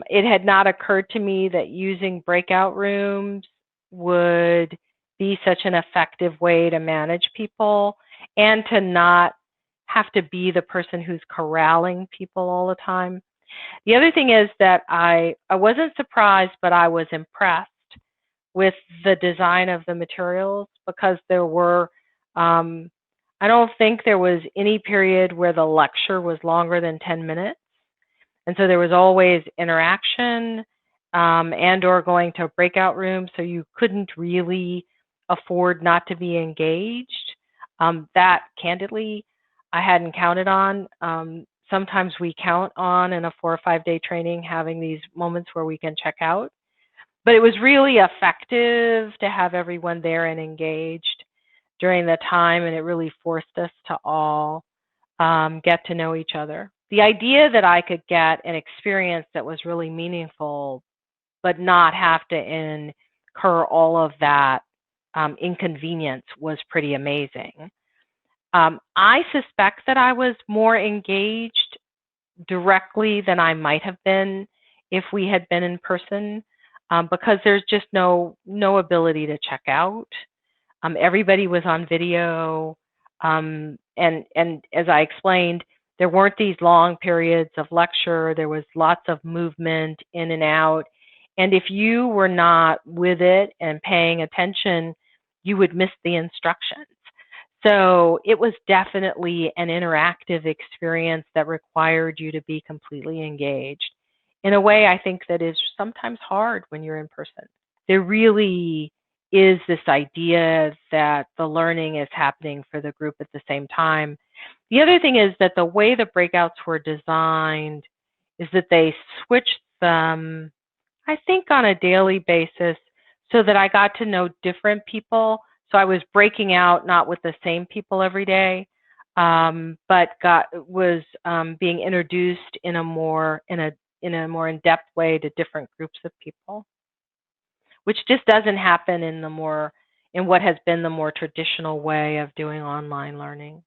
It had not occurred to me that using breakout rooms would be such an effective way to manage people and to not have to be the person who's corralling people all the time. The other thing is that I wasn't surprised, but I was impressed with the design of the materials, because there were, I don't think there was any period where the lecture was longer than 10 minutes. And so there was always interaction, and or going to a breakout room, so you couldn't really afford not to be engaged. That, candidly, I hadn't counted on. Sometimes we count on, in a 4 or 5 day training, having these moments where we can check out. But it was really effective to have everyone there and engaged during the time, and it really forced us to all get to know each other. The idea that I could get an experience that was really meaningful, but not have to incur all of that inconvenience, was pretty amazing. I suspect that I was more engaged directly than I might have been if we had been in person, because there's just no ability to check out. Everybody was on video, and as I explained, there weren't these long periods of lecture. There was lots of movement in and out, and if you were not with it and paying attention, you would miss the instructions. So it was definitely an interactive experience that required you to be completely engaged in a way I think that is sometimes hard when you're in person. There really is this idea that the learning is happening for the group at the same time. The other thing is that the way the breakouts were designed is that they switched them, I think, on a daily basis, so that I got to know different people. So I was breaking out not with the same people every day, but was being introduced in a more in-depth way to different groups of people, which just doesn't happen in what has been the more traditional way of doing online learning.